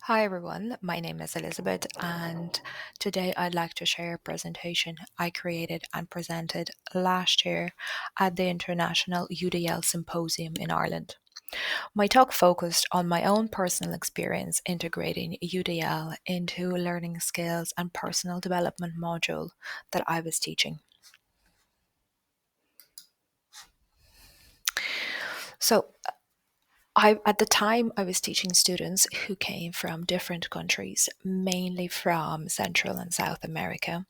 Hi everyone, my name is Elizabeth, and today I'd like to share a presentation I created and presented last year at the International UDL Symposium in Ireland. My talk focused on my own personal experience integrating UDL into a learning skills and personal development module that I was teaching. So, at the time, I was teaching students who came from different countries, mainly from Central and South America.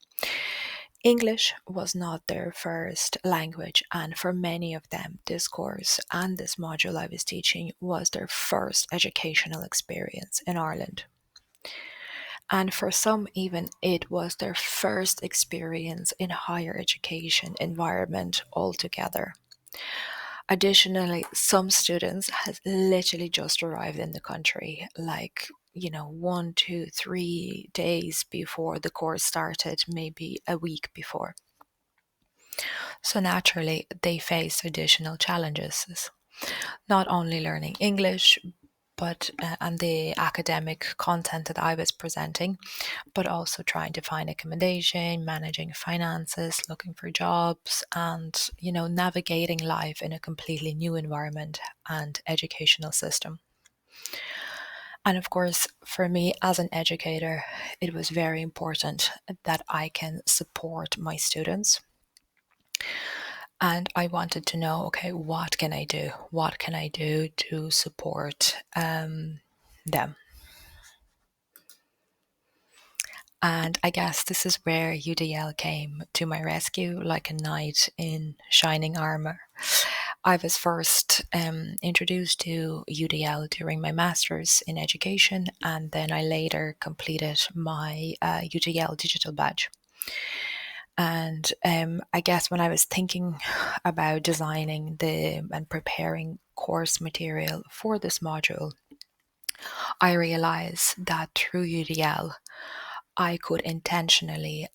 English was not their first language, and for many of them, this course and this module I was teaching was their first educational experience in Ireland. And for some, even it was their first experience in higher education environment altogether. Additionally, some students had literally just arrived in the country, like 1, 2, 3 days before the course started, maybe a week before. So naturally, they face additional challenges, not only learning English, but and the academic content that I was presenting, but also trying to find accommodation, managing finances, looking for jobs, and navigating life in a completely new environment and educational system. And of course, for me as an educator, it was very important that I can support my students. And I wanted to know, okay, what can I do? What can I do to support them? And I guess this is where UDL came to my rescue like a knight in shining armor. I was first introduced to UDL during my master's in education, and then I later completed my UDL digital badge. And I guess when I was thinking about designing and preparing course material for this module, I realized that through UDL, I could intentionally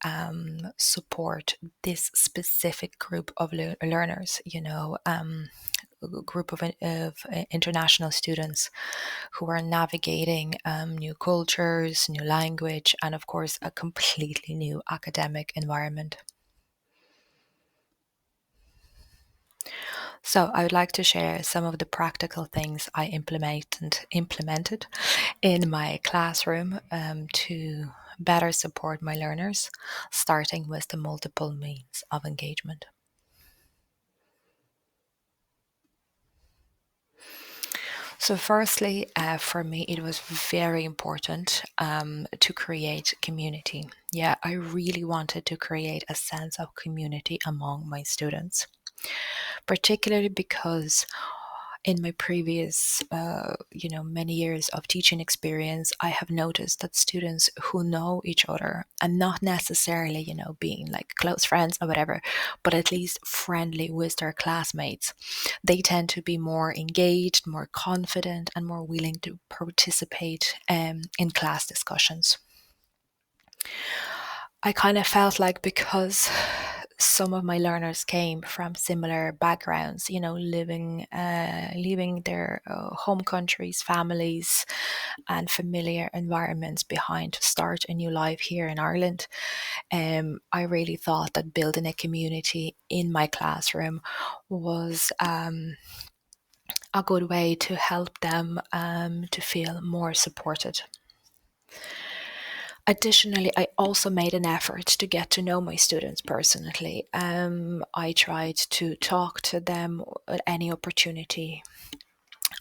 support this specific group of learners, a group of international students who are navigating new cultures, new language, and of course, a completely new academic environment. So I would like to share some of the practical things I implemented in my classroom to better support my learners, starting with the multiple means of engagement. So, firstly, for me, it was very important to create community. Yeah, I really wanted to create a sense of community among my students, particularly because in my previous, many years of teaching experience, I have noticed that students who know each other and not necessarily, being like close friends or whatever, but at least friendly with their classmates, they tend to be more engaged, more confident, and more willing to participate in class discussions. I kind of felt like because some of my learners came from similar backgrounds, leaving their home countries, families, and familiar environments behind to start a new life here in Ireland. I really thought that building a community in my classroom was a good way to help them to feel more supported. Additionally, I also made an effort to get to know my students personally. I tried to talk to them at any opportunity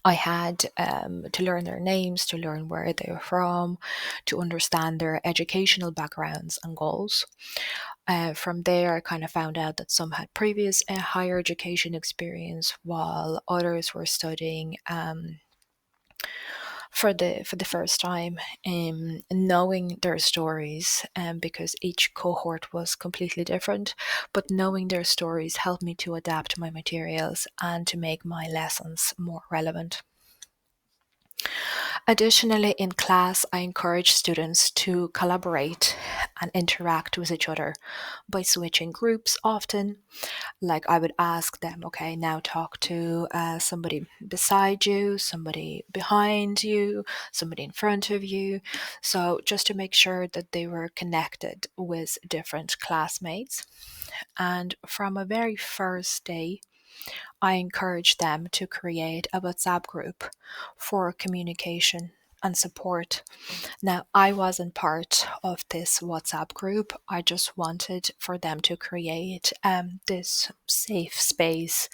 I had, to learn their names, to learn where they're from, to understand their educational backgrounds and goals. From there, I kind of found out that some had previous higher education experience, while others were studying for the first time, knowing their stories, because each cohort was completely different, but knowing their stories helped me to adapt my materials and to make my lessons more relevant. Additionally, in class, I encourage students to collaborate and interact with each other by switching groups often. Like I would ask them, okay, now talk to somebody beside you, somebody behind you, somebody in front of you. So just to make sure that they were connected with different classmates. And from a very first day, I encourage them to create a WhatsApp group for communication and support. Now, I wasn't part of this WhatsApp group. I just wanted for them to create this safe space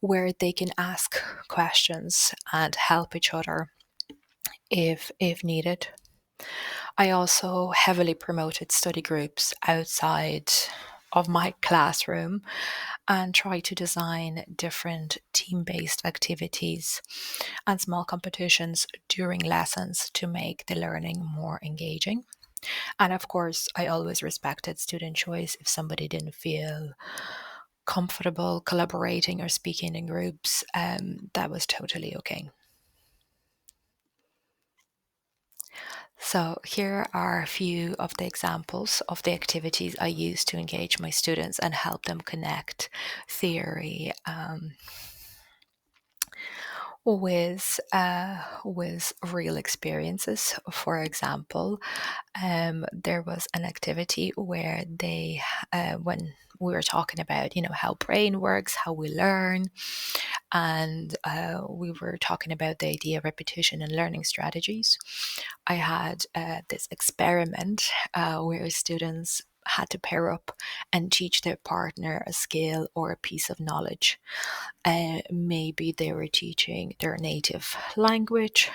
where they can ask questions and help each other if needed. I also heavily promoted study groups outside of my classroom and try to design different team-based activities and small competitions during lessons to make the learning more engaging. And of course, I always respected student choice. If somebody didn't feel comfortable collaborating or speaking in groups, that was totally okay. So, here are a few of the examples of the activities I use to engage my students and help them connect theory with real experiences. For example, there was an activity where when we were talking about, how brain works, how we learn, and we were talking about the idea of repetition and learning strategies. I had this experiment where students had to pair up and teach their partner a skill or a piece of knowledge. Maybe they were teaching their native language,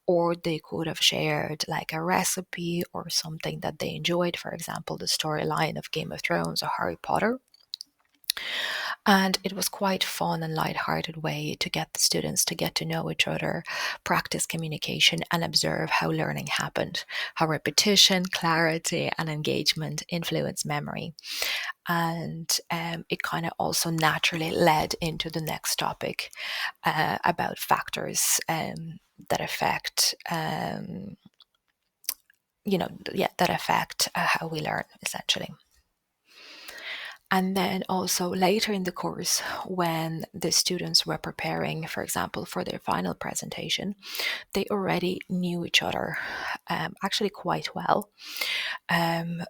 or they could have shared like a recipe or something that they enjoyed, for example, the storyline of Game of Thrones or Harry Potter. And it was quite fun and light-hearted way to get the students to get to know each other, practice communication, and observe how learning happened, how repetition, clarity, and engagement influence memory. And it kind of also naturally led into the next topic about factors that affect that affect how we learn, essentially. And then also later in the course, when the students were preparing, for example, for their final presentation, they already knew each other actually quite well. Um,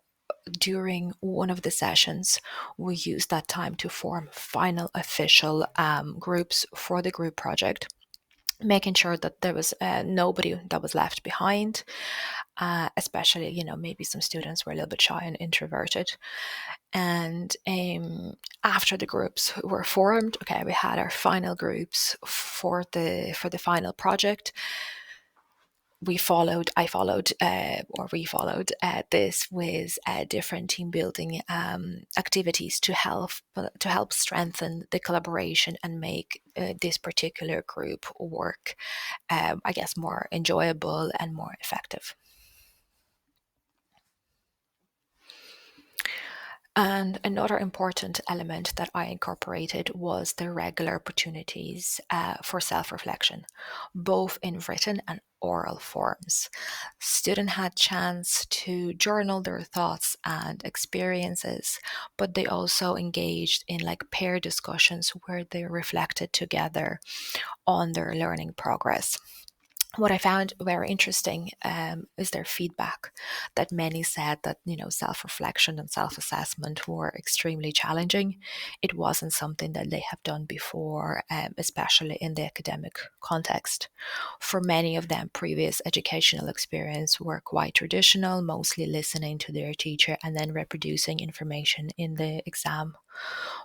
During one of the sessions, we used that time to form final official groups for the group project, making sure that there was nobody that was left behind, especially, maybe some students were a little bit shy and introverted. And after the groups were formed, okay, we had our final groups for the final project. I followed, or we followed this with different team building activities to help strengthen the collaboration and make this particular group work, I guess, more enjoyable and more effective. And another important element that I incorporated was the regular opportunities for self-reflection, both in written and oral forms. Students had chance to journal their thoughts and experiences, but they also engaged in like pair discussions where they reflected together on their learning progress. What I found very interesting is their feedback, that many said that, self-reflection and self-assessment were extremely challenging. It wasn't something that they have done before, especially in the academic context. For many of them, previous educational experience were quite traditional, mostly listening to their teacher and then reproducing information in the exam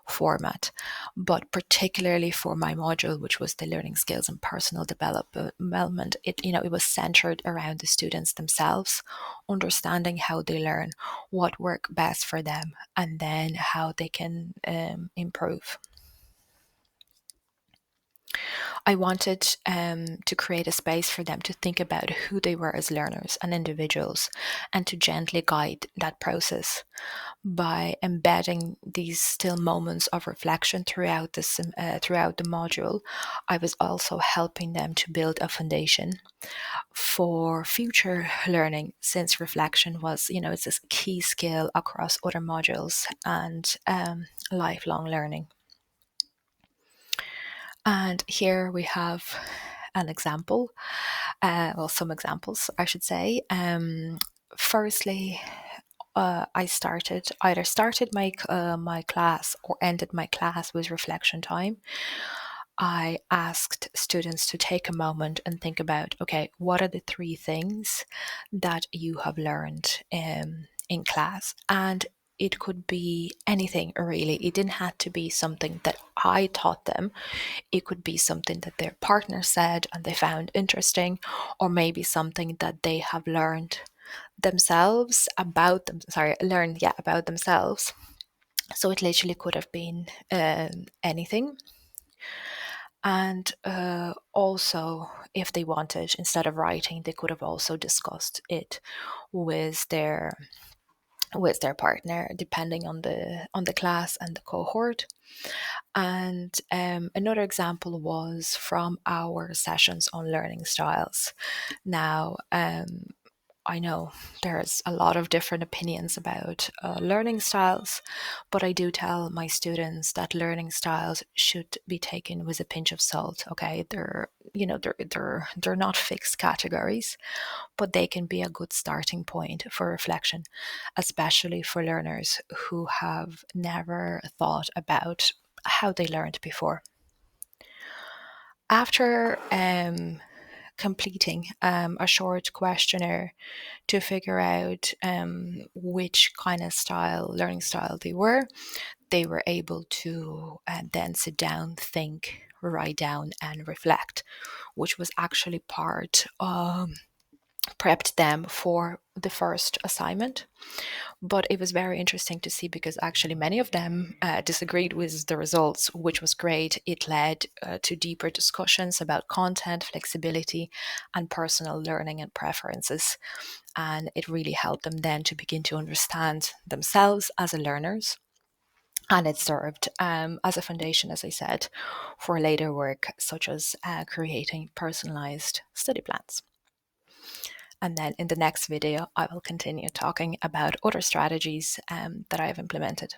format. But particularly for my module, which was the learning skills and personal development, it was centered around the students themselves, understanding how they learn, what work best for them, and then how they can improve. I wanted to create a space for them to think about who they were as learners and individuals and to gently guide that process by embedding these still moments of reflection throughout the module. I was also helping them to build a foundation for future learning, since reflection was, it's a key skill across other modules and lifelong learning. And here we have an example, well, some examples, I should say. Firstly, I either started my class or ended my class with reflection time. I asked students to take a moment and think about, okay, what are the three things that you have learned in class? And it could be anything really. It didn't have to be something that I taught them. It could be something that their partner said and they found interesting, or maybe something that they have learned themselves about them. Sorry, learned, yeah, about themselves. So it literally could have been anything. And also, if they wanted, instead of writing, they could have also discussed it with their partner, depending on the class and the cohort. And another example was from our sessions on learning styles. Now, I know there's a lot of different opinions about learning styles, but I do tell my students that learning styles should be taken with a pinch of salt. Okay, they're not fixed categories, but they can be a good starting point for reflection, especially for learners who have never thought about how they learned before. After completing a short questionnaire to figure out which kind of learning style they were able to then sit down, think, write down, and reflect, which was actually prepped them for the first assignment. But it was very interesting to see because actually many of them disagreed with the results, which was great. It led to deeper discussions about content, flexibility, and personal learning and preferences. And it really helped them then to begin to understand themselves as learners. And it served as a foundation, as I said, for later work, such as creating personalized study plans. And then in the next video, I will continue talking about other strategies that I've implemented.